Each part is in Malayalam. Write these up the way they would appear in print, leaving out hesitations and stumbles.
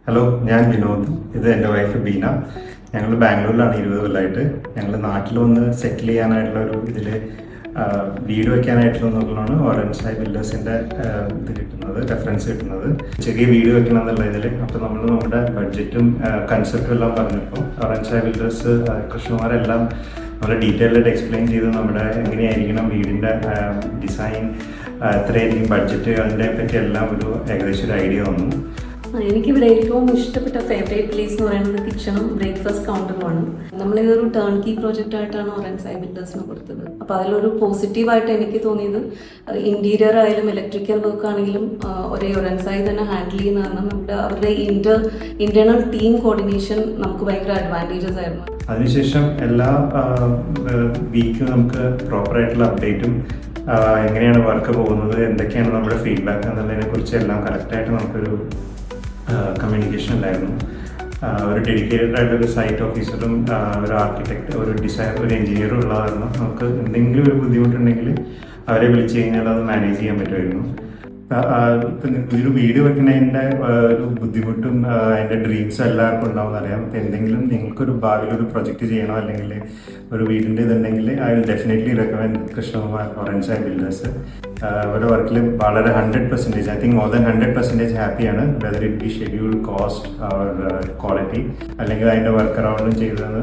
ഹലോ, ഞാൻ വിനോദ്. ഇത് എൻ്റെ വൈഫ് ബീന. ഞങ്ങൾ ബാംഗ്ലൂരിലാണ് 20 കൊല്ലമായിട്ട്. ഞങ്ങൾ നാട്ടിൽ വന്ന് സെറ്റിൽ ചെയ്യാനായിട്ടുള്ള ഒരു ഇതിൽ വീട് വയ്ക്കാനായിട്ടുള്ളതാണ് ഓറൻസായി ബിൽഡേഴ്സിൻ്റെ ഇത് കിട്ടുന്നത്, റെഫറൻസ് കിട്ടുന്നത്. ചെറിയ വീട് വെക്കണം എന്നുള്ള ഇതിൽ അപ്പോൾ നമ്മൾ നമ്മുടെ ബഡ്ജറ്റും കൺസെപ്റ്റും എല്ലാം പറഞ്ഞപ്പോൾ ഓറൻസായി ബിൽഡേഴ്സ് കൃഷ്ണകുമാരെല്ലാം വളരെ ഡീറ്റെയിൽഡായിട്ട് എക്സ്പ്ലെയിൻ ചെയ്ത് നമ്മുടെ എങ്ങനെയായിരിക്കണം വീടിൻ്റെ ഡിസൈൻ, എത്രയായിരിക്കും ബഡ്ജറ്റ്, അതിനെ പറ്റി എല്ലാം ഒരു ഏകദേശം ഒരു ഐഡിയ വന്നു. എനിക്കിവിടെ ഏറ്റവും ഇഷ്ടപ്പെട്ട ഫേവറേറ്റ് പ്ലേസ് എന്ന് പറയുന്നത് കിച്ചണും ബ്രേക്ക്ഫാസ്റ്റ് കൗണ്ടറുമാണ്. നമ്മളിതൊരു ടേൺ കീ പ്രോജക്റ്റ് ആയിട്ടാണ് ഓറൻസായി ബിൽഡേഴ്സിന് കൊടുത്തത്. അപ്പോൾ അതിലൊരു പോസിറ്റീവായിട്ട് എനിക്ക് തോന്നിയത് ഇൻറ്റീരിയർ ആയാലും ഇലക്ട്രിക്കൽ വർക്ക് ആണെങ്കിലും ഒരേ ഓറൻസായി തന്നെ ഹാൻഡിൽ ചെയ്യുന്ന കാരണം അവരുടെ ഇന്റേണൽ ടീം കോർഡിനേഷൻ നമുക്ക് ഭയങ്കര അഡ്വാൻറ്റേജസ് ആയിരുന്നു. അതിനുശേഷം എല്ലാ വീക്കും നമുക്ക് പ്രോപ്പറായിട്ടുള്ള അപ്ഡേറ്റും എങ്ങനെയാണ് വർക്ക് പോകുന്നത്, എന്തൊക്കെയാണ് നമ്മുടെ ഫീഡ്ബാക്ക് എന്നുള്ളതിനെ കുറിച്ച് എല്ലാം കറക്റ്റായിട്ട് നമുക്കൊരു കമ്മ്യൂണിക്കേഷൻ ഉണ്ടായിരുന്നു. ഒരു ഡെഡിക്കേറ്റഡ് ആയിട്ടൊരു സൈറ്റ് ഓഫീസറും ഒരു ആർക്കിടെക്ട്, ഒരു ഡിസൈനർ, ഒരു എഞ്ചിനീയറും ഉള്ള കാരണം നമുക്ക് എന്തെങ്കിലും ഒരു ബുദ്ധിമുട്ടുണ്ടെങ്കിൽ അവരെ വിളിച്ച് കഴിഞ്ഞാൽ അത് മാനേജ് ചെയ്യാൻ പറ്റുമായിരുന്നു. ഒരു വീട് വെക്കുന്നതിൻ്റെ ഒരു ബുദ്ധിമുട്ടും അതിൻ്റെ ഡ്രീംസും എല്ലാവർക്കും ഉണ്ടാവുമെന്ന് അറിയാം. അപ്പോൾ എന്തെങ്കിലും നിങ്ങൾക്കൊരു ഭാവിയിൽ ഒരു പ്രൊജക്റ്റ് ചെയ്യണോ അല്ലെങ്കിൽ ഒരു വീടിൻ്റെ ഇതുണ്ടെങ്കിൽ I will definitely recommend Krishnakumar Oransai builders. അവരുടെ വർക്കിൽ വളരെ 100%, ഐ തിങ്ക് മോർ ദാൻ 100% ഹാപ്പിയാണ്. Whether it be schedule, cost or quality, അല്ലെങ്കിൽ അതിൻ്റെ വർക്ക് അറൗണ്ടും ചെയ്തതെന്ന്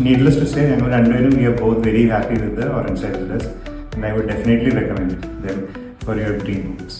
നീഡ്ലെസ് ടു സേ ഞങ്ങൾ രണ്ടുപേരും we are both very happy with Oransai builders. And I would definitely recommend them for your dream homes.